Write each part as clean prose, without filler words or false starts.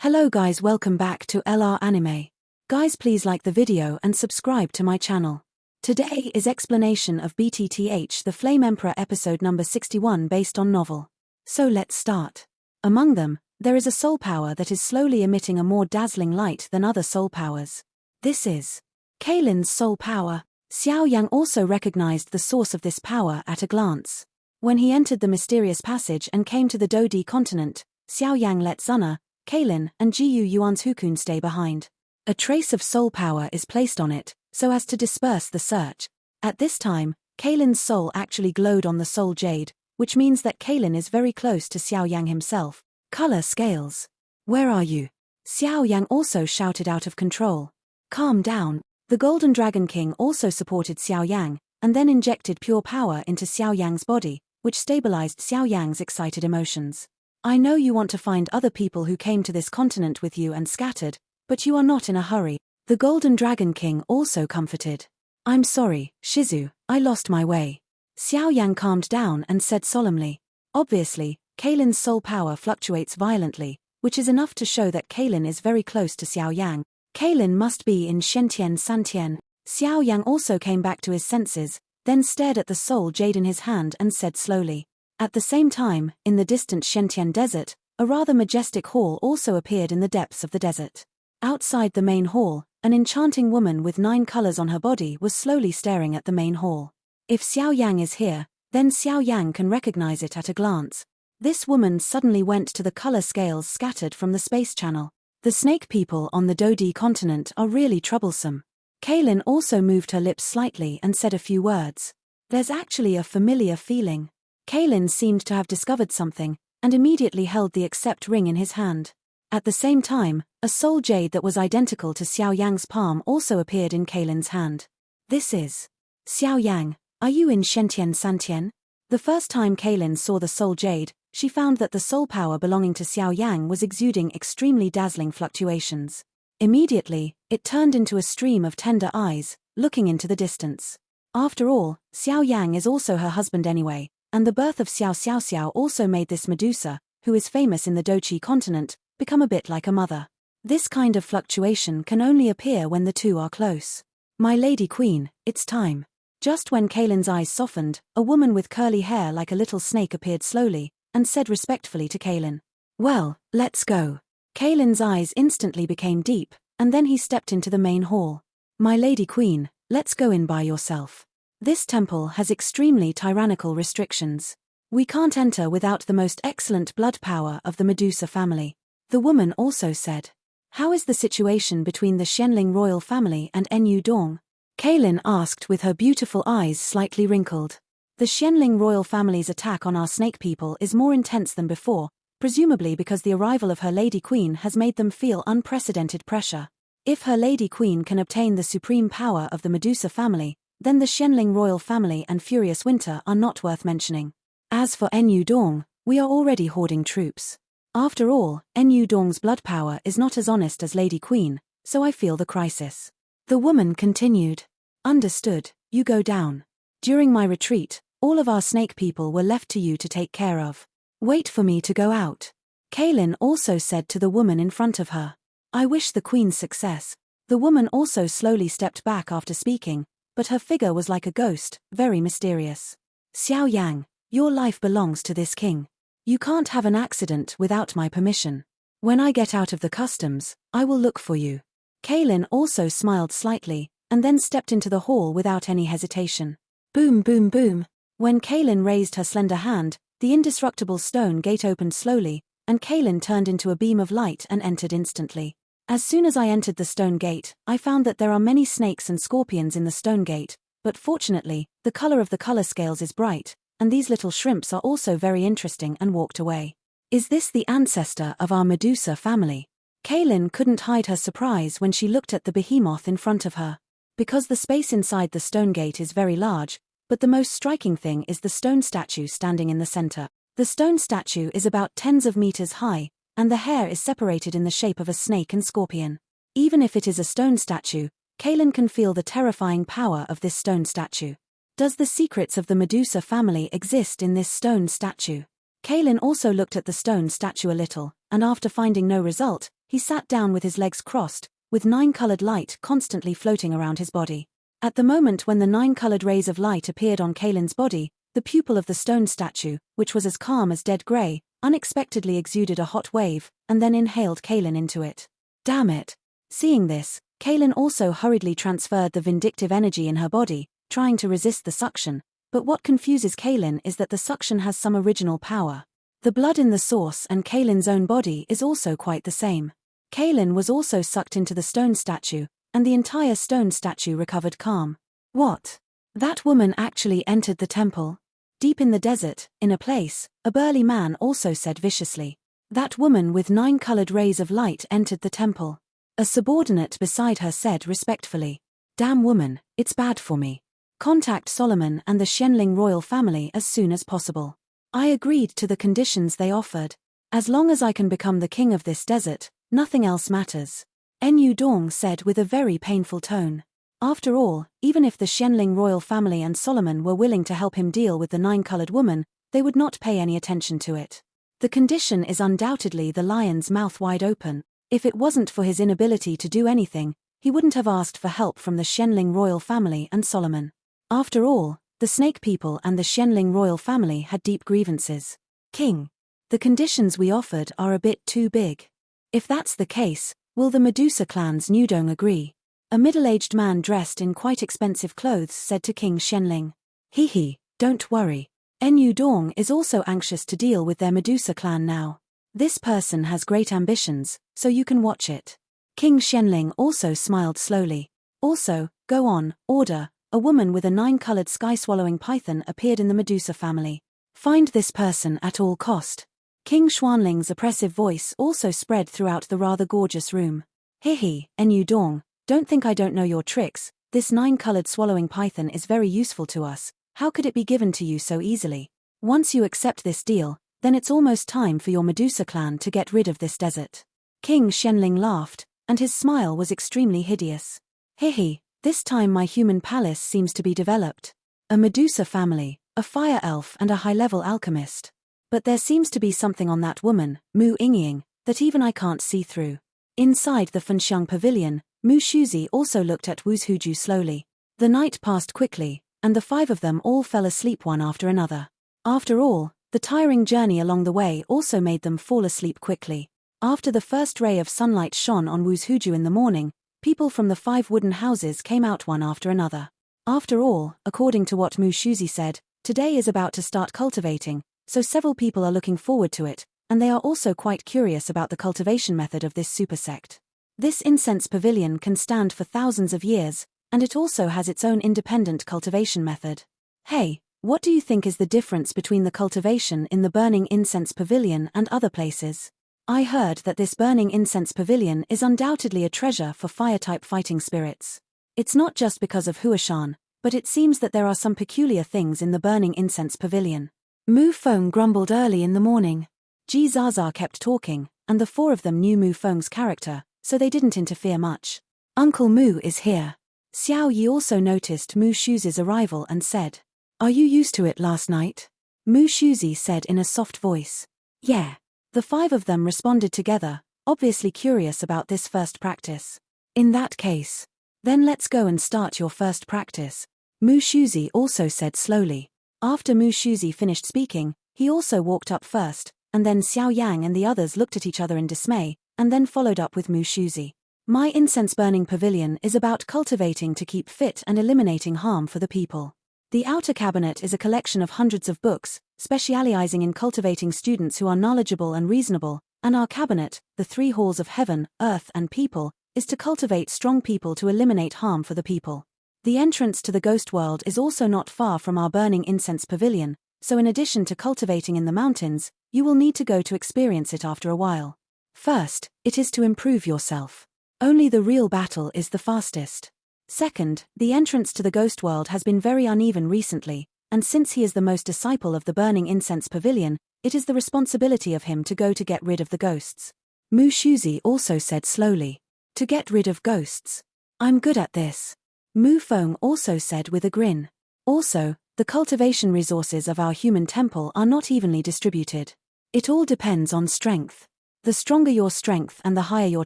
Hello guys, welcome back to LR Anime. Guys, please like the video and subscribe to my channel. Today is explanation of BTTH the Flame Emperor episode number 61 based on novel. So let's start. Among them, there is a soul power that is slowly emitting a more dazzling light than other soul powers. This is Kaylin's soul power. Xiao Yan also recognized the source of this power at a glance. When he entered the mysterious passage and came to the Dodi continent, Xiao Yan let Zuna, Kaylin, and Jiyu Yuan's Hukun stay behind. A trace of soul power is placed on it, so as to disperse the search. At this time, Kaylin's soul actually glowed on the soul jade, which means that Kaylin is very close to Xiao Yang himself. Color scales. Where are you? Xiao Yang also shouted out of control. Calm down. The Golden Dragon King also supported Xiao Yang, and then injected pure power into Xiao Yang's body, which stabilized Xiao Yang's excited emotions. I know you want to find other people who came to this continent with you and scattered, but you are not in a hurry. The Golden Dragon King also comforted. I'm sorry, Shizu, I lost my way. Xiao Yang calmed down and said solemnly. Obviously, Kaylin's soul power fluctuates violently, which is enough to show that Kaylin is very close to Xiao Yang. Kaylin must be in Shentian Santian. Xiao Yang also came back to his senses, then stared at the soul jade in his hand and said slowly. At the same time, in the distant Shentian desert, a rather majestic hall also appeared in the depths of the desert. Outside the main hall, an enchanting woman with 9 colors on her body was slowly staring at the main hall. If Xiao Yang is here, then Xiao Yang can recognize it at a glance. This woman suddenly went to the color scales scattered from the space channel. The snake people on the Dodi continent are really troublesome. Kaylin also moved her lips slightly and said a few words. There's actually a familiar feeling. Kaylin seemed to have discovered something, and immediately held the accept ring in his hand. At the same time, a soul jade that was identical to Xiao Yang's palm also appeared in Kaylin's hand. This is Xiao Yang, are you in Shentian Santian? The first time Kaylin saw the soul jade, she found that the soul power belonging to Xiao Yang was exuding extremely dazzling fluctuations. Immediately, it turned into a stream of tender eyes, looking into the distance. After all, Xiao Yang is also her husband anyway, and the birth of Xiao Xiao also made this Medusa, who is famous in the Dochi continent, become a bit like a mother. This kind of fluctuation can only appear when the two are close. My lady queen, it's time. Just when Kaylin's eyes softened, a woman with curly hair like a little snake appeared slowly, and said respectfully to Kaylin. Well, let's go. Kaylin's eyes instantly became deep, and then he stepped into the main hall. My lady queen, let's go in by yourself. This temple has extremely tyrannical restrictions. We can't enter without the most excellent blood power of the Medusa family. The woman also said. How is the situation between the Xianling royal family and Enyu Dong? Kaylin asked with her beautiful eyes slightly wrinkled. The Xianling royal family's attack on our snake people is more intense than before, presumably because the arrival of her lady queen has made them feel unprecedented pressure. If her lady queen can obtain the supreme power of the Medusa family, then the Xianling royal family and Furious Winter are not worth mentioning. As for Enyu Dong, we are already hoarding troops. After all, Enyu Dong's blood power is not as honest as Lady Queen, so I feel the crisis. The woman continued. Understood, you go down. During my retreat, all of our snake people were left to you to take care of. Wait for me to go out. Kaylin also said to the woman in front of her. I wish the queen success. The woman also slowly stepped back after speaking, but her figure was like a ghost, very mysterious. Xiao Yang, your life belongs to this king. You can't have an accident without my permission. When I get out of the customs, I will look for you. Kaylin also smiled slightly, and then stepped into the hall without any hesitation. Boom boom boom. When Kaylin raised her slender hand, the indestructible stone gate opened slowly, and Kaylin turned into a beam of light and entered instantly. As soon as I entered the stone gate, I found that there are many snakes and scorpions in the stone gate, but fortunately, the color of the color scales is bright, and these little shrimps are also very interesting, and walked away. Is this the ancestor of our Medusa family? Kaylin couldn't hide her surprise when she looked at the behemoth in front of her. Because the space inside the stone gate is very large, but the most striking thing is the stone statue standing in the center. The stone statue is about tens of meters high, and the hair is separated in the shape of a snake and scorpion. Even if it is a stone statue, Kaylin can feel the terrifying power of this stone statue. Does the secrets of the Medusa family exist in this stone statue? Kaylin also looked at the stone statue a little, and after finding no result, He sat down with his legs crossed, with 9-colored light constantly floating around his body. At the moment when the 9-colored rays of light appeared on Kalin's body, the pupil of the stone statue, which was as calm as dead gray, unexpectedly exuded a hot wave, and then inhaled Kalin into it. Damn it! Seeing this, Kalin also hurriedly transferred the vindictive energy in her body, trying to resist the suction, but what confuses Kalin is that the suction has some original power. The blood in the source and Kalin's own body is also quite the same. Kalin was also sucked into the stone statue, and the entire stone statue recovered calm. What? That woman actually entered the temple? Deep in the desert, in a place, a burly man also said viciously. That woman with 9-colored rays of light entered the temple. A subordinate beside her said respectfully. Damn woman, it's bad for me. Contact Solomon and the Xianling royal family as soon as possible. I agreed to the conditions they offered. As long as I can become the king of this desert, nothing else matters. Enyu Dong said with a very painful tone. After all, even if the Xianling royal family and Solomon were willing to help him deal with the 9-colored woman, they would not pay any attention to it. The condition is undoubtedly the lion's mouth wide open. If it wasn't for his inability to do anything, he wouldn't have asked for help from the Xianling royal family and Solomon. After all, the snake people and the Xianling royal family had deep grievances. King, the conditions we offered are a bit too big. If that's the case, will the Medusa clan's Nudong agree? A middle-aged man dressed in quite expensive clothes said to King Xianling. Hee, don't worry. Enyu Dong is also anxious to deal with their Medusa clan now. This person has great ambitions, so you can watch it. King Xianling also smiled slowly. Also, go on, order. A woman with a 9-colored sky-swallowing python appeared in the Medusa family. Find this person at all cost. King Xuanling's oppressive voice also spread throughout the rather gorgeous room. Hee, Enyu Dong, don't think I don't know your tricks. This 9-colored swallowing python is very useful to us. How could it be given to you so easily? Once you accept this deal, then it's almost time for your Medusa clan to get rid of this desert. King Xianling laughed, and his smile was extremely hideous. Hee, this time my human palace seems to be developed. A Medusa family, a fire elf and a high-level alchemist. But there seems to be something on that woman, Mu Yingying, that even I can't see through. Inside the Fenxiang pavilion, Mu Shuzi also looked at Wu Huju slowly. The night passed quickly, and the 5 of them all fell asleep one after another. After all, the tiring journey along the way also made them fall asleep quickly. After the first ray of sunlight shone on Wu Huju in the morning, people from the 5 wooden houses came out one after another. After all, according to what Mu Shuzi said, today is about to start cultivating, so several people are looking forward to it, and they are also quite curious about the cultivation method of this super sect. This incense pavilion can stand for thousands of years, and it also has its own independent cultivation method. Hey, what do you think is the difference between the cultivation in the burning incense pavilion and other places? I heard that this burning incense pavilion is undoubtedly a treasure for fire-type fighting spirits. It's not just because of Huashan, but it seems that there are some peculiar things in the burning incense pavilion. Mu Feng grumbled early in the morning. Ji Zaza kept talking, and the 4 of them knew Mu Feng's character, so they didn't interfere much. Uncle Mu is here. Xiao Yi also noticed Mu Shuzi's arrival and said, Are you used to it last night? Mu Shuzi said in a soft voice. Yeah. The 5 of them responded together, obviously curious about this first practice. In that case, then let's go and start your first practice. Mu Shuzi also said slowly. After Mu Shuzi finished speaking, he also walked up first, and then Xiao Yang and the others looked at each other in dismay, and then followed up with Mu Shuzi. My incense-burning pavilion is about cultivating to keep fit and eliminating harm for the people. The outer cabinet is a collection of hundreds of books, specializing in cultivating students who are knowledgeable and reasonable, and our cabinet, the 3 halls of heaven, earth and people, is to cultivate strong people to eliminate harm for the people. The entrance to the ghost world is also not far from our burning incense pavilion, so in addition to cultivating in the mountains, you will need to go to experience it after a while. First, it is to improve yourself. Only the real battle is the fastest. Second, the entrance to the ghost world has been very uneven recently, and since he is the most disciple of the burning incense pavilion, it is the responsibility of him to go to get rid of the ghosts. Mu Shuzi also said slowly. To get rid of ghosts. I'm good at this. Mu Feng also said with a grin. Also, the cultivation resources of our human temple are not evenly distributed. It all depends on strength. The stronger your strength and the higher your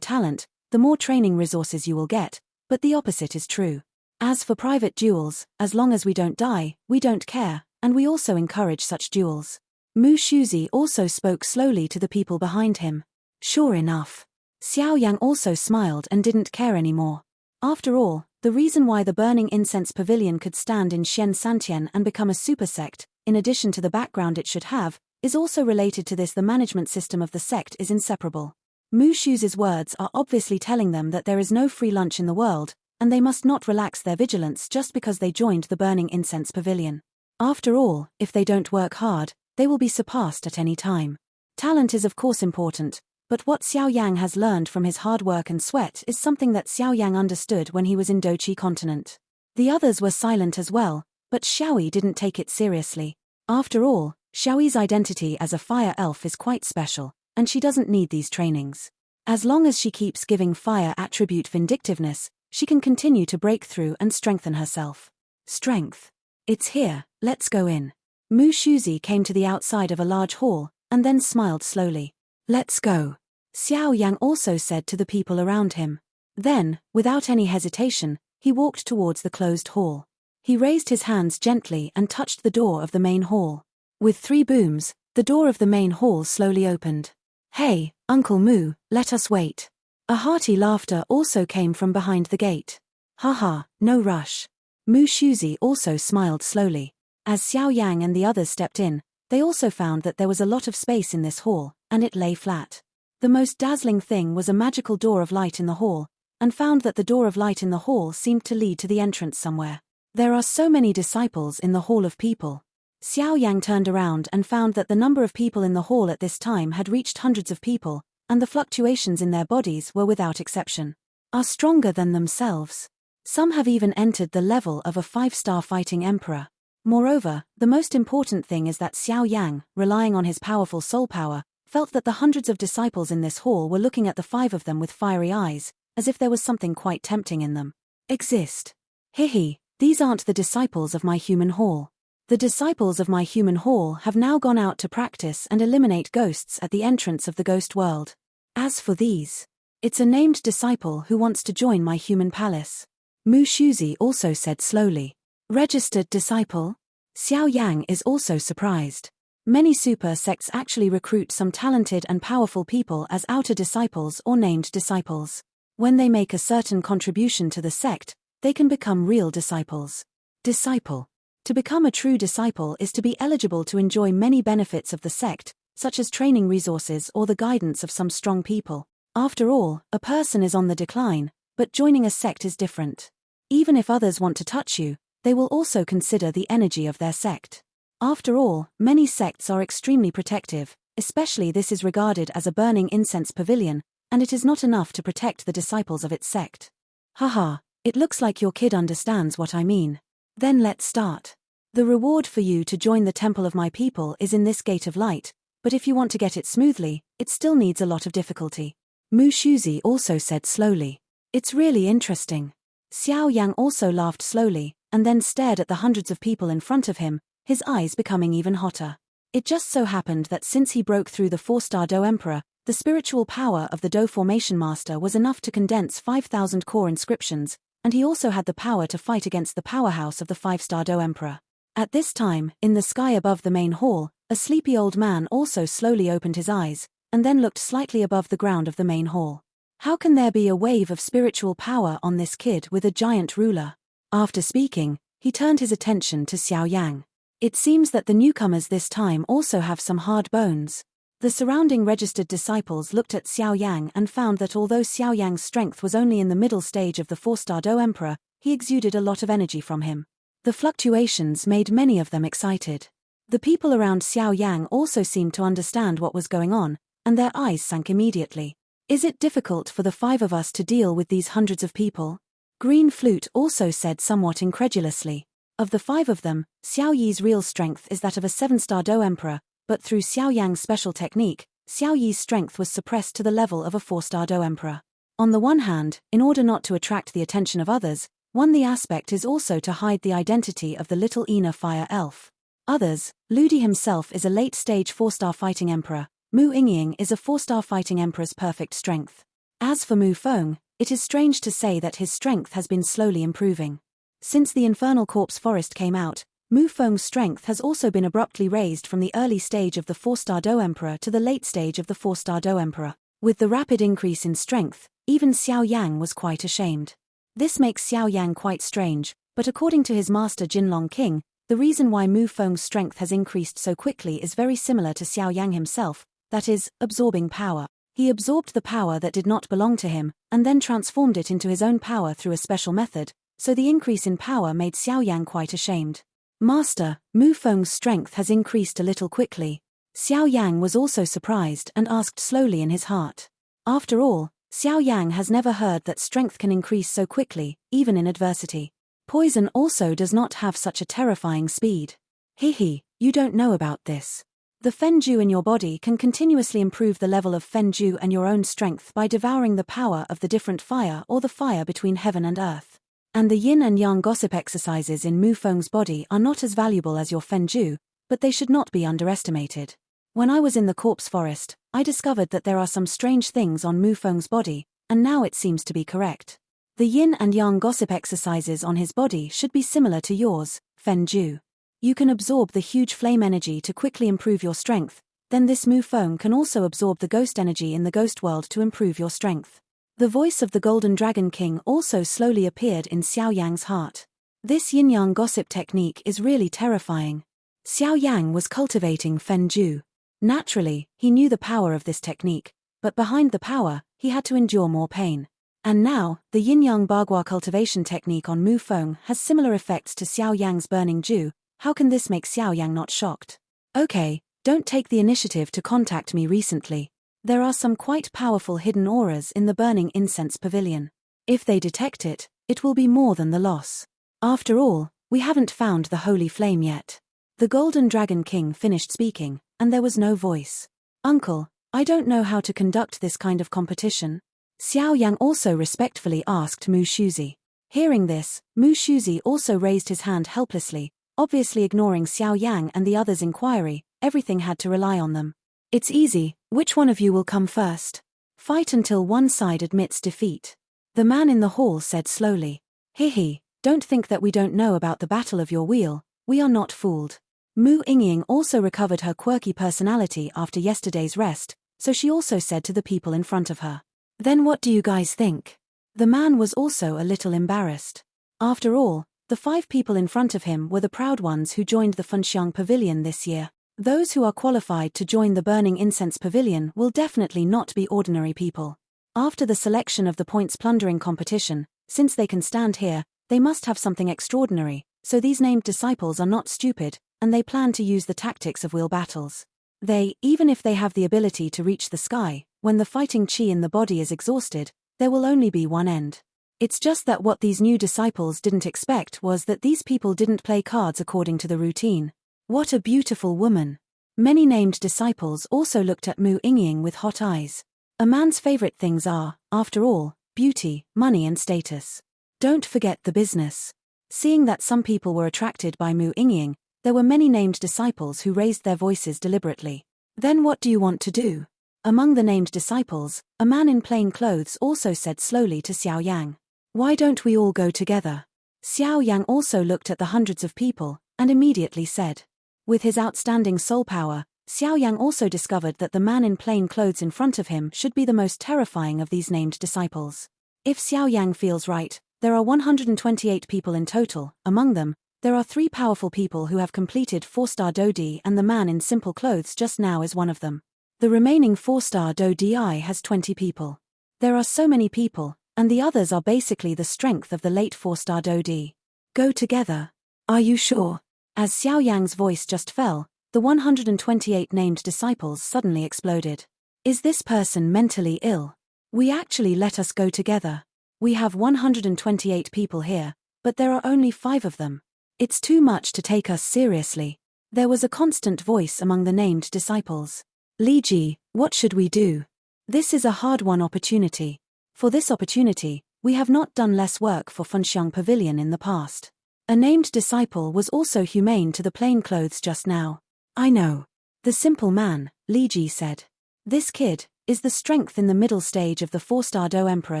talent, the more training resources you will get, but the opposite is true. As for private duels, as long as we don't die, we don't care, and we also encourage such duels. Mu Shuzi also spoke slowly to the people behind him. Sure enough. Xiao Yang also smiled and didn't care anymore. After all, the reason why the Burning Incense Pavilion could stand in Xian Santian and become a super sect, in addition to the background it should have, is also related to this. The management system of the sect is inseparable. Mu Shuzi's words are obviously telling them that there is no free lunch in the world, and they must not relax their vigilance just because they joined the Burning Incense Pavilion. After all, if they don't work hard, they will be surpassed at any time. Talent is of course important, but what Xiao Yang has learned from his hard work and sweat is something that Xiao Yang understood when he was in Dochi continent. The others were silent as well, but Xiaoyi didn't take it seriously. After all, Xiaoyi's identity as a fire elf is quite special, and she doesn't need these trainings. As long as she keeps giving fire attribute vindictiveness, she can continue to break through and strengthen herself. Strength. It's here, let's go in. Mu Shuzi came to the outside of a large hall, and then smiled slowly. Let's go. Xiao Yang also said to the people around him. Then, without any hesitation, he walked towards the closed hall. He raised his hands gently and touched the door of the main hall. With 3 booms, the door of the main hall slowly opened. Hey, Uncle Mu, let us wait. A hearty laughter also came from behind the gate. Haha, no rush. Mu Shuzi also smiled slowly. As Xiao Yang and the others stepped in, they also found that there was a lot of space in this hall, and it lay flat. The most dazzling thing was a magical door of light in the hall, and found that the door of light in the hall seemed to lead to the entrance somewhere. There are so many disciples in the hall of people. Xiao Yang turned around and found that the number of people in the hall at this time had reached hundreds of people, and the fluctuations in their bodies were without exception. Are stronger than themselves. Some have even entered the level of a 5-star fighting emperor. Moreover, the most important thing is that Xiao Yang, relying on his powerful soul power, felt that the hundreds of disciples in this hall were looking at the 5 of them with fiery eyes, as if there was something quite tempting in them. Exist. Hihi, these aren't the disciples of my human hall. The disciples of my human hall have now gone out to practice and eliminate ghosts at the entrance of the ghost world. As for these, it's a named disciple who wants to join my human palace. Mu Shuzi also said slowly. Registered disciple? Xiao Yang is also surprised. Many super sects actually recruit some talented and powerful people as outer disciples or named disciples. When they make a certain contribution to the sect, they can become real disciples. Disciple. To become a true disciple is to be eligible to enjoy many benefits of the sect, such as training resources or the guidance of some strong people. After all, a person is on the decline, but joining a sect is different. Even if others want to touch you, they will also consider the energy of their sect. After all, many sects are extremely protective, especially this is regarded as a burning incense pavilion, and it is not enough to protect the disciples of its sect. Haha, it looks like your kid understands what I mean. Then let's start. The reward for you to join the temple of my people is in this gate of light, but if you want to get it smoothly, it still needs a lot of difficulty. Mu Shuzi also said slowly. It's really interesting. Xiao Yang also laughed slowly, and then stared at the hundreds of people in front of him, his eyes becoming even hotter. It just so happened that since he broke through the 4-star Do Emperor, the spiritual power of the Do Formation Master was enough to condense 5,000 core inscriptions, and he also had the power to fight against the powerhouse of the 5-star Do Emperor. At this time, in the sky above the main hall, a sleepy old man also slowly opened his eyes, and then looked slightly above the ground of the main hall. How can there be a wave of spiritual power on this kid with a giant ruler? After speaking, he turned his attention to Xiao Yang. It seems that the newcomers this time also have some hard bones. The surrounding registered disciples looked at Xiao Yang and found that although Xiao Yang's strength was only in the middle stage of the 4-star Do Emperor, he exuded a lot of energy from him. The fluctuations made many of them excited. The people around Xiao Yang also seemed to understand what was going on, and their eyes sank immediately. Is it difficult for the 5 of us to deal with these hundreds of people? Green Flute also said somewhat incredulously. Of the 5 of them, Xiao Yi's real strength is that of a 7-star Do Emperor, but through Xiao Yang's special technique, Xiao Yi's strength was suppressed to the level of a 4-star Do Emperor. On the one hand, in order not to attract the attention of others, the aspect is also to hide the identity of the little inner fire elf. Others, Ludi himself is a late-stage 4-star fighting emperor, Mu Yingying is a 4-star fighting emperor's perfect strength. As for Mu Feng, it is strange to say that his strength has been slowly improving. Since the Infernal Corpse Forest came out, Mu Feng's strength has also been abruptly raised from the early stage of the 4-star Do Emperor to the late stage of the 4-star Do Emperor. With the rapid increase in strength, even Xiao Yang was quite ashamed. This makes Xiao Yang quite strange, but according to his master Jinlong King, the reason why Mu Feng's strength has increased so quickly is very similar to Xiao Yang himself, that is, absorbing power. He absorbed the power that did not belong to him, and then transformed it into his own power through a special method, so the increase in power made Xiao Yang quite ashamed. Master, Mu Feng's strength has increased a little quickly. Xiao Yang was also surprised and asked slowly in his heart. After all, Xiao Yang has never heard that strength can increase so quickly, even in adversity. Poison also does not have such a terrifying speed. Hehe, you don't know about this. The Fenju in your body can continuously improve the level of Fenju and your own strength by devouring the power of the different fire or the fire between heaven and earth. And the yin and yang gossip exercises in Mu Feng's body are not as valuable as your Fenju, but they should not be underestimated. When I was in the corpse forest, I discovered that there are some strange things on Mu Feng's body, and now it seems to be correct. The yin and yang gossip exercises on his body should be similar to yours, Fenju. You can absorb the huge flame energy to quickly improve your strength, then this Mu Feng can also absorb the ghost energy in the ghost world to improve your strength. The voice of the Golden Dragon King also slowly appeared in Xiao Yang's heart. This yin-yang gossip technique is really terrifying. Xiao Yang was cultivating Fenju. Naturally, he knew the power of this technique, but behind the power, he had to endure more pain. And now, the yin-yang bagua cultivation technique on Mu Feng has similar effects to Xiao Yang's burning Ju. How can this make Xiao Yang not shocked? Okay, don't take the initiative to contact me recently. There are some quite powerful hidden auras in the burning incense pavilion. If they detect it, it will be more than the loss. After all, we haven't found the holy flame yet. The Golden Dragon King finished speaking, and there was no voice. Uncle, I don't know how to conduct this kind of competition. Xiao Yang also respectfully asked Mu Shuzi. Hearing this, Mu Shuzi also raised his hand helplessly, obviously ignoring Xiao Yang and the others' inquiry. Everything had to rely on them. It's easy, which one of you will come first? Fight until one side admits defeat. The man in the hall said slowly. Hehe, don't think that we don't know about the battle of your wheel, we are not fooled. Mu Yingying also recovered her quirky personality after yesterday's rest, so she also said to the people in front of her. Then what do you guys think? The man was also a little embarrassed. After all, the 5 people in front of him were the proud ones who joined the Funxiang Pavilion this year. Those who are qualified to join the Burning Incense Pavilion will definitely not be ordinary people. After the selection of the points plundering competition, since they can stand here, they must have something extraordinary, so these named disciples are not stupid, and they plan to use the tactics of wheel battles. They, even if they have the ability to reach the sky, when the fighting chi in the body is exhausted, there will only be one end. It's just that what these new disciples didn't expect was that these people didn't play cards according to the routine. What a beautiful woman. Many named disciples also looked at Mu Yingying with hot eyes. A man's favorite things are, after all, beauty, money and status. Don't forget the business. Seeing that some people were attracted by Mu Yingying, there were many named disciples who raised their voices deliberately. Then what do you want to do? Among the named disciples, a man in plain clothes also said slowly to Xiao Yang. Why don't we all go together? Xiao Yang also looked at the hundreds of people, and immediately said. With his outstanding soul power, Xiao Yang also discovered that the man in plain clothes in front of him should be the most terrifying of these named disciples. If Xiao Yang feels right, there are 128 people in total. Among them, there are 3 powerful people who have completed 4-star Dodi, and the man in simple clothes just now is one of them. The remaining 4-star Dodi has 20 people. There are so many people, and the others are basically the strength of the late 4-star Dodi. Go together. Are you sure? As Xiao Yang's voice just fell, the 128 named disciples suddenly exploded. Is this person mentally ill? We actually let us go together. We have 128 people here, but there are only 5 of them. It's too much to take us seriously. There was a constant voice among the named disciples. Li Ji, what should we do? This is a hard-won opportunity. For this opportunity, we have not done less work for Funxiang Pavilion in the past. A named disciple was also humane to the plain clothes just now. I know. The simple man, Li Ji said. This kid, is the strength in the middle stage of the 4-star Do Emperor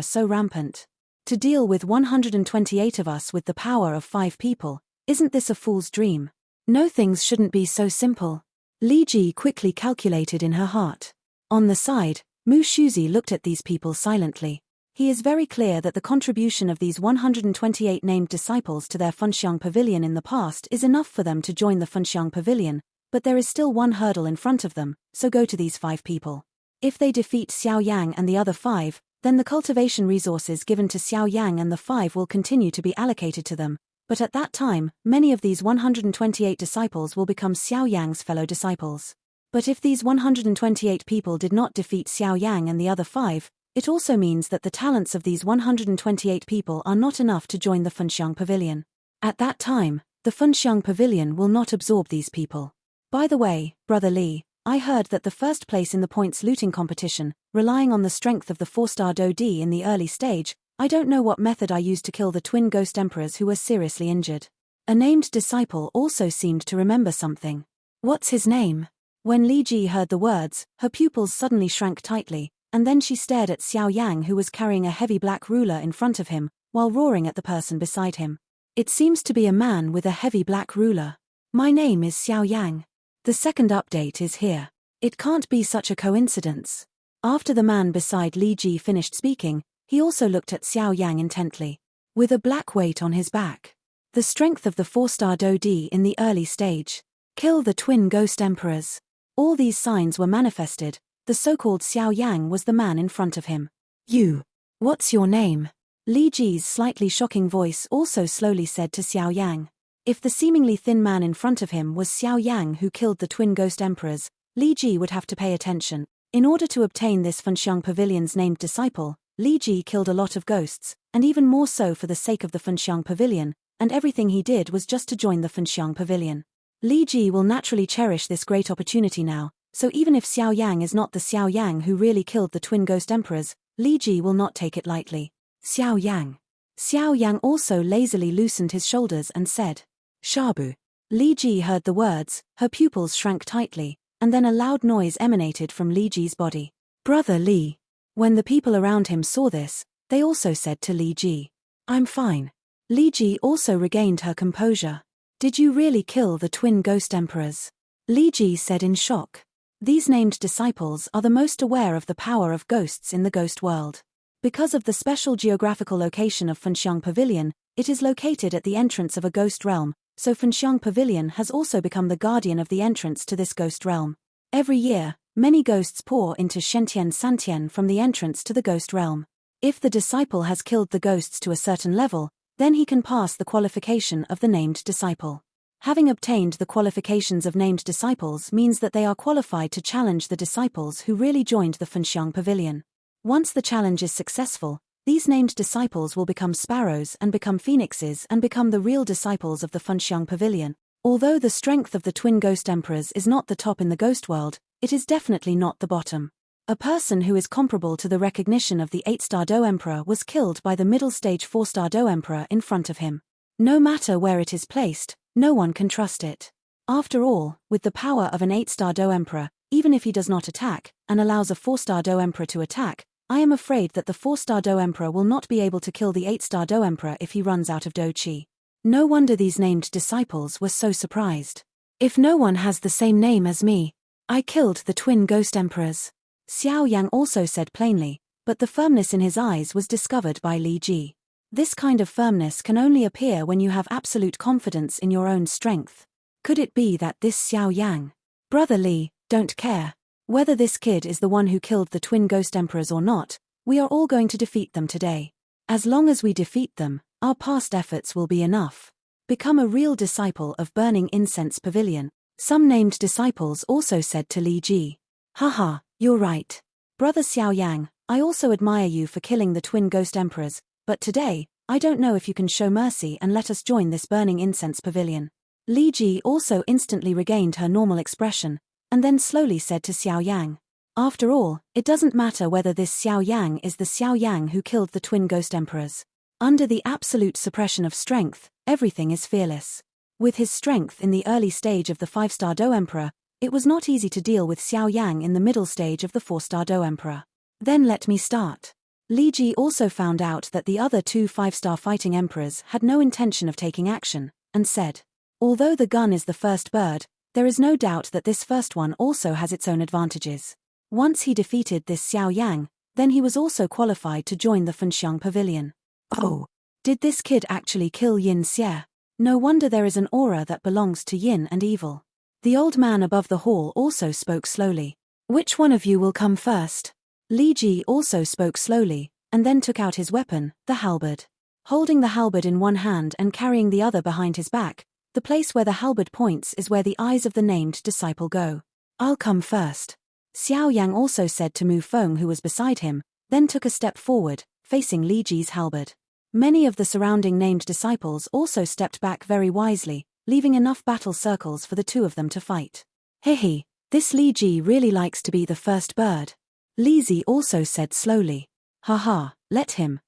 so rampant? To deal with 128 of us with the power of 5 people, isn't this a fool's dream? No, things shouldn't be so simple. Li Ji quickly calculated in her heart. On the side, Mu Shuzi looked at these people silently. He is very clear that the contribution of these 128 named disciples to their Funxiang Pavilion in the past is enough for them to join the Funxiang Pavilion, but there is still one hurdle in front of them, so go to these 5 people. If they defeat Xiao Yang and the other 5, then the cultivation resources given to Xiao Yang and the 5 will continue to be allocated to them, but at that time, many of these 128 disciples will become Xiao Yang's fellow disciples. But if these 128 people did not defeat Xiao Yang and the other 5, it also means that the talents of these 128 people are not enough to join the Funxiang Pavilion. At that time, the Funxiang Pavilion will not absorb these people. By the way, Brother Li, I heard that the first place in the points looting competition, relying on the strength of the 4-star Do D in the early stage, I don't know what method I used to kill the twin ghost emperors who were seriously injured. A named disciple also seemed to remember something. What's his name? When Li Ji heard the words, her pupils suddenly shrank tightly, and then she stared at Xiao Yang, who was carrying a heavy black ruler in front of him, while roaring at the person beside him. It seems to be a man with a heavy black ruler. My name is Xiao Yang. The second update is here. It can't be such a coincidence. After the man beside Li Ji finished speaking, he also looked at Xiao Yang intently. With a black weight on his back. The strength of the 4-star Do D in the early stage. Kill the twin ghost emperors. All these signs were manifested. The so-called Xiao Yang was the man in front of him. You. What's your name? Li Ji's slightly shocking voice also slowly said to Xiao Yang. If the seemingly thin man in front of him was Xiao Yang who killed the twin ghost emperors, Li Ji would have to pay attention. In order to obtain this Funxiang Pavilion's named disciple, Li Ji killed a lot of ghosts, and even more so for the sake of the Funxiang Pavilion, and everything he did was just to join the Funxiang Pavilion. Li Ji will naturally cherish this great opportunity now, so even if Xiao Yang is not the Xiao Yang who really killed the twin ghost emperors, Li Ji will not take it lightly. Xiao Yang. Xiao Yang also lazily loosened his shoulders and said, Shabu. Li Ji heard the words, her pupils shrank tightly, and then a loud noise emanated from Li Ji's body. Brother Li. When the people around him saw this, they also said to Li Ji, I'm fine. Li Ji also regained her composure. Did you really kill the twin ghost emperors? Li Ji said in shock. These named disciples are the most aware of the power of ghosts in the ghost world. Because of the special geographical location of Funxiang Pavilion, it is located at the entrance of a ghost realm, so Funxiang Pavilion has also become the guardian of the entrance to this ghost realm. Every year, many ghosts pour into Shentian Santian from the entrance to the ghost realm. If the disciple has killed the ghosts to a certain level, then he can pass the qualification of the named disciple. Having obtained the qualifications of named disciples means that they are qualified to challenge the disciples who really joined the Funxiang Pavilion. Once the challenge is successful, these named disciples will become sparrows and become phoenixes and become the real disciples of the Funxiang Pavilion. Although the strength of the twin ghost emperors is not the top in the ghost world, it is definitely not the bottom. A person who is comparable to the recognition of the 8-star Do Emperor was killed by the middle stage 4-star Do Emperor in front of him. No matter where it is placed, no one can trust it. After all, with the power of an 8-star Do Emperor, even if he does not attack, and allows a 4-star Do Emperor to attack, I am afraid that the 4-star Do Emperor will not be able to kill the 8-star Do Emperor if he runs out of Do Qi. No wonder these named disciples were so surprised. If no one has the same name as me, I killed the twin ghost emperors. Xiao Yang also said plainly, but the firmness in his eyes was discovered by Li Ji. This kind of firmness can only appear when you have absolute confidence in your own strength. Could it be that this Xiao Yang? Brother Li, don't care. Whether this kid is the one who killed the twin ghost emperors or not, we are all going to defeat them today. As long as we defeat them, our past efforts will be enough. Become a real disciple of Burning Incense Pavilion. Some named disciples also said to Li Ji. Haha, you're right. Brother Xiao Yang, I also admire you for killing the twin ghost emperors, but today, I don't know if you can show mercy and let us join this Burning Incense Pavilion. Li Ji also instantly regained her normal expression, and then slowly said to Xiao Yang. After all, it doesn't matter whether this Xiao Yang is the Xiao Yang who killed the twin ghost emperors. Under the absolute suppression of strength, everything is fearless. With his strength in the early stage of the 5-star Do Emperor, It was not easy to deal with Xiao Yang in the middle stage of the 4-star Do Emperor. Then let me start. Li Ji also found out that the other 2 5-star fighting emperors had no intention of taking action, and said, although the gun is the first bird, there is no doubt that this first one also has its own advantages. Once he defeated this Xiao Yang, then he was also qualified to join the Fenxiang Pavilion. Oh, did this kid actually kill Yin Xie? No wonder there is an aura that belongs to yin and evil. The old man above the hall also spoke slowly. Which one of you will come first? Li Ji also spoke slowly, and then took out his weapon, the halberd. Holding the halberd in one hand and carrying the other behind his back, the place where the halberd points is where the eyes of the named disciple go. I'll come first. Xiao Yang also said to Mu Feng, who was beside him, then took a step forward, facing Li Ji's halberd. Many of the surrounding named disciples also stepped back very wisely, leaving enough battle circles for the 2 of them to fight. Hehe, this Li Ji really likes to be the first bird. Li Zi also said slowly. Haha, let him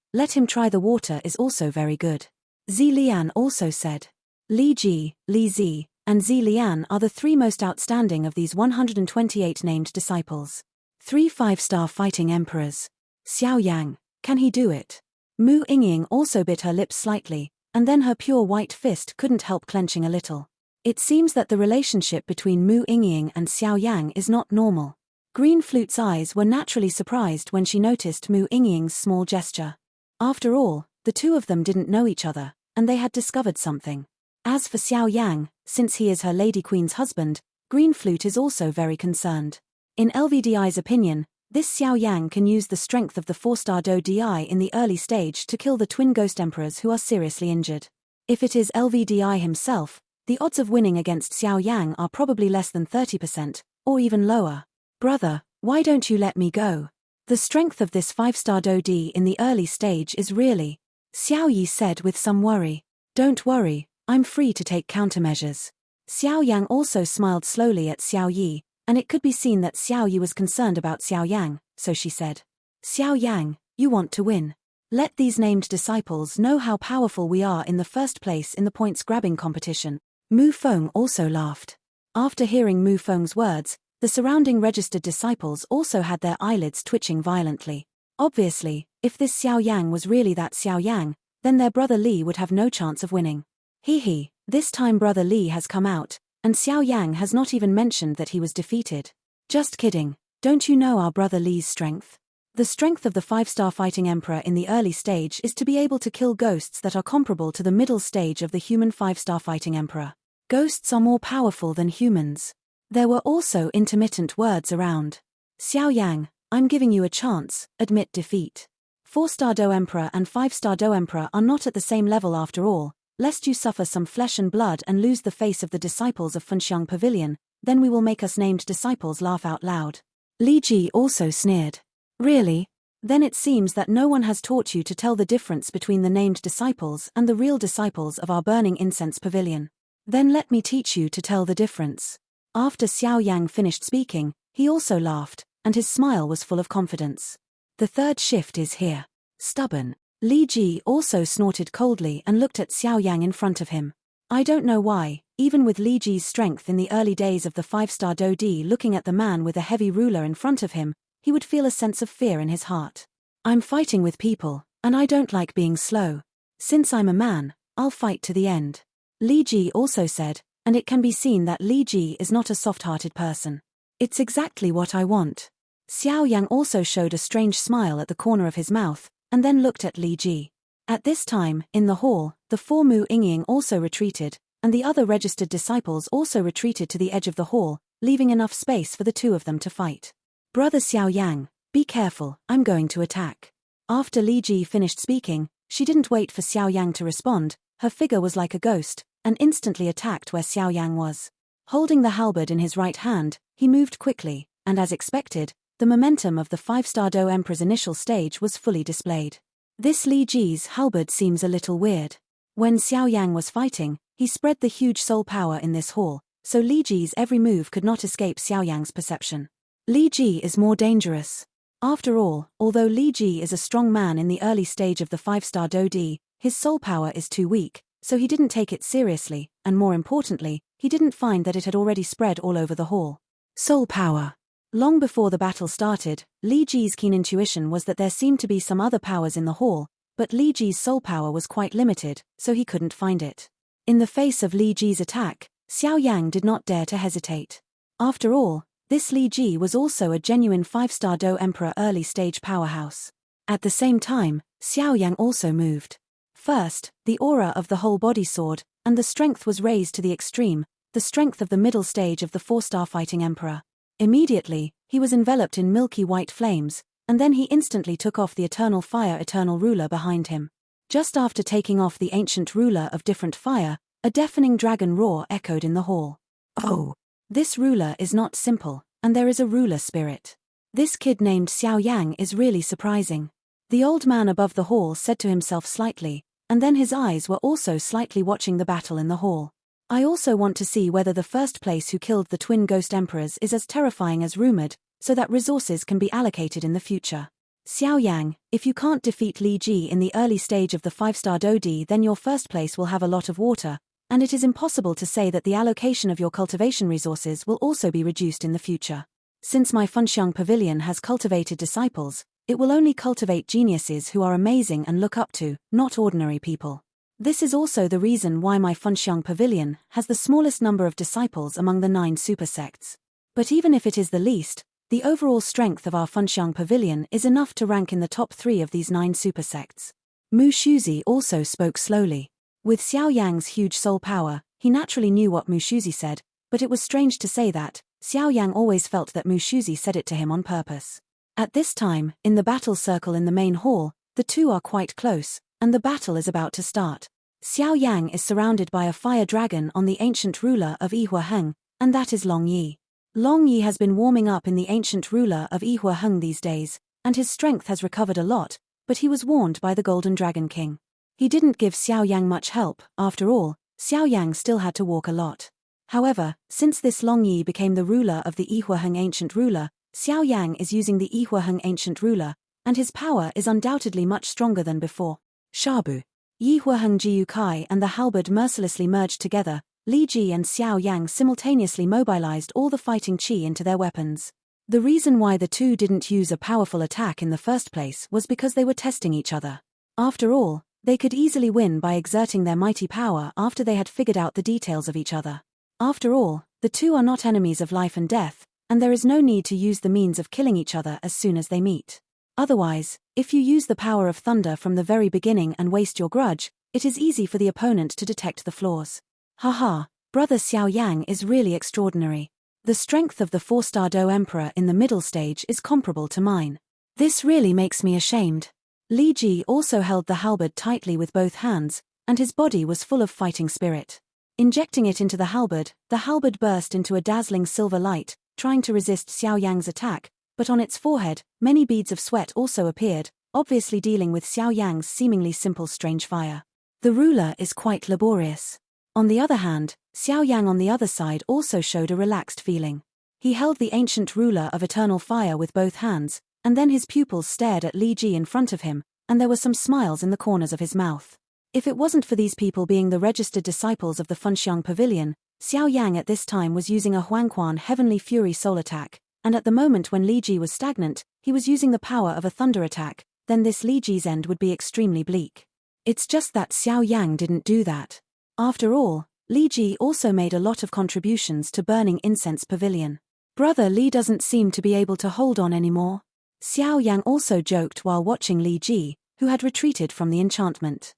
try, the water is also very good. Zi Lian also said. Li Ji, Li Zi, and Zi Lian are the 3 most outstanding of these 128 named disciples. 3 5-star fighting emperors. Xiao Yang, can he do it? Mu Yingying also bit her lips slightly, and then her pure white fist couldn't help clenching a little. It seems that the relationship between Mu Yingying and Xiao Yang is not normal. Green Flute's eyes were naturally surprised when she noticed Mu Yingying's small gesture. After all, the 2 of them didn't know each other, and they had discovered something. As for Xiao Yang, since he is her Lady Queen's husband, Green Flute is also very concerned. In LVDI's opinion, this Xiao Yang can use the strength of the 4-star Do Di in the early stage to kill the twin ghost emperors who are seriously injured. If it is LVDI himself, the odds of winning against Xiao Yang are probably less than 30%, or even lower. Brother, why don't you let me go? The strength of this 5-star Do Di in the early stage is really... Xiao Yi said with some worry. Don't worry, I'm free to take countermeasures. Xiao Yang also smiled slowly at Xiao Yi, and it could be seen that Xiao Yi was concerned about Xiao Yang, so she said. Xiao Yang, you want to win. Let these named disciples know how powerful we are in the first place in the points-grabbing competition. Mu Feng also laughed. After hearing Mu Feng's words, the surrounding registered disciples also had their eyelids twitching violently. Obviously, if this Xiao Yang was really that Xiao Yang, then their brother Li would have no chance of winning. Hee, this time brother Li has come out, and Xiao Yang has not even mentioned that he was defeated. Just kidding, don't you know our brother Li's strength? The strength of the 5-star fighting emperor in the early stage is to be able to kill ghosts that are comparable to the middle stage of the human 5-star fighting emperor. Ghosts are more powerful than humans. There were also intermittent words around. Xiao Yang, I'm giving you a chance, admit defeat. 4-star Do Emperor and 5-star Do Emperor are not at the same level after all, lest you suffer some flesh and blood and lose the face of the disciples of Fenxiang Pavilion, then we will make us named disciples laugh out loud. Li Ji also sneered. Really? Then it seems that no one has taught you to tell the difference between the named disciples and the real disciples of our burning incense pavilion. Then let me teach you to tell the difference. After Xiao Yang finished speaking, he also laughed, and his smile was full of confidence. The third shift is here. Stubborn. Li Ji also snorted coldly and looked at Xiao Yang in front of him. I don't know why, even with Li Ji's strength in the early days of the 5-star Do Di, looking at the man with a heavy ruler in front of him, he would feel a sense of fear in his heart. I'm fighting with people, and I don't like being slow. Since I'm a man, I'll fight to the end. Li Ji also said, and it can be seen that Li Ji is not a soft-hearted person. It's exactly what I want. Xiao Yang also showed a strange smile at the corner of his mouth, and then looked at Li Ji. At this time, in the hall, the 4 Mu Yingying also retreated, and the other registered disciples also retreated to the edge of the hall, leaving enough space for the 2 of them to fight. Brother Xiao Yang, be careful, I'm going to attack. After Li Ji finished speaking, she didn't wait for Xiao Yang to respond. Her figure was like a ghost, and instantly attacked where Xiao Yang was. Holding the halberd in his right hand, he moved quickly, and as expected, the momentum of the 5-star Do Emperor's initial stage was fully displayed. This Li Ji's halberd seems a little weird. When Xiao Yang was fighting, he spread the huge soul power in this hall, so Li Ji's every move could not escape Xiao Yang's perception. Li Ji is more dangerous. After all, although Li Ji is a strong man in the early stage of the 5-star Do Di, his soul power is too weak, so he didn't take it seriously, and more importantly, he didn't find that it had already spread all over the hall. Soul power. Long before the battle started, Li Ji's keen intuition was that there seemed to be some other powers in the hall, but Li Ji's soul power was quite limited, so he couldn't find it. In the face of Li Ji's attack, Xiao Yan did not dare to hesitate. After all, this Li Ji was also a genuine 5-star Do Emperor early-stage powerhouse. At the same time, Xiao Yan also moved. First, the aura of the whole body soared, and the strength was raised to the extreme, the strength of the middle stage of the 4-star fighting emperor. Immediately, he was enveloped in milky white flames, and then he instantly took off the eternal fire eternal ruler behind him. Just after taking off the ancient ruler of different fire, a deafening dragon roar echoed in the hall. Oh! This ruler is not simple, and there is a ruler spirit. This kid named Xiao Yang is really surprising. The old man above the hall said to himself slightly, and then his eyes were also slightly watching the battle in the hall. I also want to see whether the first place who killed the twin ghost emperors is as terrifying as rumored, so that resources can be allocated in the future. Xiao Yang, if you can't defeat Li Ji in the early stage of the 5-star Dodi, then your first place will have a lot of water, and it is impossible to say that the allocation of your cultivation resources will also be reduced in the future. Since my Funxiang Pavilion has cultivated disciples, it will only cultivate geniuses who are amazing and look up to, not ordinary people. This is also the reason why my Funxiang Pavilion has the smallest number of disciples among the 9 super sects. But even if it is the least, the overall strength of our Funxiang Pavilion is enough to rank in the top 3 of these 9 super sects. Mu Shuzi also spoke slowly. With Xiao Yang's huge soul power, he naturally knew what Mu Shuzi said, but it was strange to say that. Xiao Yang always felt that Mu Shuzi said it to him on purpose. At this time, in the battle circle in the main hall, the two are quite close, and the battle is about to start. Xiao Yang is surrounded by a fire dragon on the ancient ruler of Yihuaheng, and that is Long Yi. Long Yi has been warming up in the ancient ruler of Yihuaheng these days, and his strength has recovered a lot, but he was warned by the Golden Dragon King. He didn't give Xiao Yang much help. After all, Xiao Yang still had to walk a lot. However, since this Long Yi became the ruler of the Yihuaheng ancient ruler, Xiao Yang is using the Yihuaheng ancient ruler, and his power is undoubtedly much stronger than before. Shabu. Yihuaheng Jiu Kai and the halberd mercilessly merged together. Li Ji and Xiao Yang simultaneously mobilized all the fighting chi into their weapons. The reason why the two didn't use a powerful attack in the first place was because they were testing each other. After all, they could easily win by exerting their mighty power after they had figured out the details of each other. After all, the two are not enemies of life and death, and there is no need to use the means of killing each other as soon as they meet. Otherwise, if you use the power of thunder from the very beginning and waste your grudge, it is easy for the opponent to detect the flaws. Haha, brother Xiao Yang is really extraordinary. The strength of the 4-star Do Emperor in the middle stage is comparable to mine. This really makes me ashamed. Li Ji also held the halberd tightly with both hands, and his body was full of fighting spirit. Injecting it into the halberd burst into a dazzling silver light, trying to resist Xiao Yang's attack, but on its forehead, many beads of sweat also appeared, obviously dealing with Xiao Yang's seemingly simple strange fire. The ruler is quite laborious. On the other hand, Xiao Yang on the other side also showed a relaxed feeling. He held the ancient ruler of eternal fire with both hands, and then his pupils stared at Li Ji in front of him, and there were some smiles in the corners of his mouth. If it wasn't for these people being the registered disciples of the Funxiang Pavilion, Xiao Yang at this time was using a Huangquan Heavenly Fury soul attack, and at the moment when Li Ji was stagnant, he was using the power of a thunder attack, then this Li Ji's end would be extremely bleak. It's just that Xiao Yang didn't do that. After all, Li Ji also made a lot of contributions to Burning Incense Pavilion. Brother Li doesn't seem to be able to hold on anymore. Xiao Yang also joked while watching Li Ji, who had retreated from the enchantment.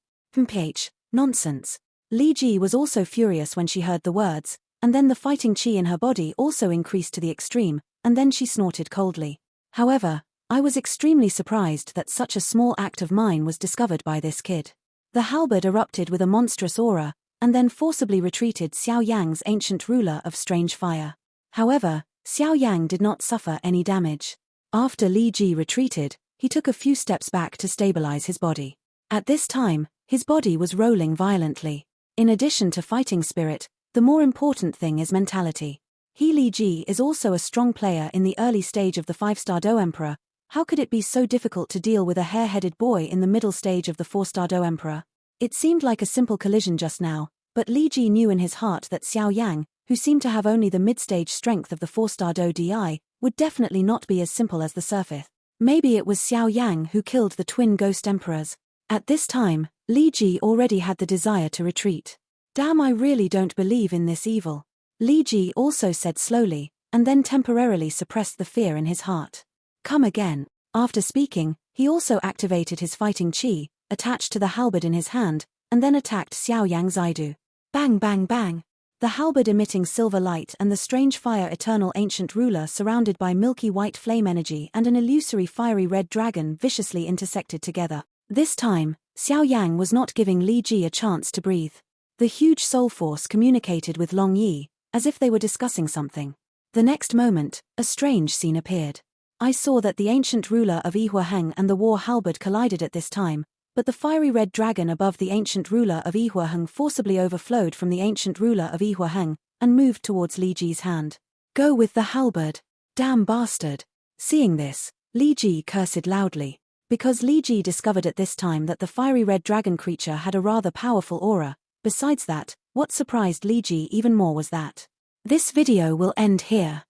Nonsense. Li Ji was also furious when she heard the words, and then the fighting chi in her body also increased to the extreme, and then she snorted coldly. However, I was extremely surprised that such a small act of mine was discovered by this kid. The halberd erupted with a monstrous aura, and then forcibly retreated Xiao Yang's ancient ruler of strange fire. However, Xiao Yang did not suffer any damage. After Li Ji retreated, he took a few steps back to stabilize his body. At this time, his body was rolling violently. In addition to fighting spirit, the more important thing is mentality. Li Ji is also a strong player in the early stage of the 5-star Do Emperor. How could it be so difficult to deal with a hair-headed boy in the middle stage of the 4-star Do Emperor? It seemed like a simple collision just now, but Li Ji knew in his heart that Xiao Yang, who seemed to have only the mid-stage strength of the 4-star Do Di, would definitely not be as simple as the surface. Maybe it was Xiao Yang who killed the twin ghost emperors. At this time, Li Ji already had the desire to retreat. Damn, I really don't believe in this evil. Li Ji also said slowly, and then temporarily suppressed the fear in his heart. Come again. After speaking, he also activated his fighting chi, attached to the halberd in his hand, and then attacked Xiao Yang Zaidu. Bang bang bang. The halberd emitting silver light and the strange fire eternal ancient ruler surrounded by milky white flame energy and an illusory fiery red dragon viciously intersected together. This time, Xiao Yang was not giving Li Ji a chance to breathe. The huge soul force communicated with Long Yi, as if they were discussing something. The next moment, a strange scene appeared. I saw that the ancient ruler of Yihuaheng and the war halberd collided at this time, but the fiery red dragon above the ancient ruler of Yihuaheng forcibly overflowed from the ancient ruler of Yihuaheng and moved towards Li Ji's hand. Go with the halberd. Damn bastard. Seeing this, Li Ji cursed loudly. Because Li Ji discovered at this time that the fiery red dragon creature had a rather powerful aura. Besides that, what surprised Li Ji even more was that this video will end here.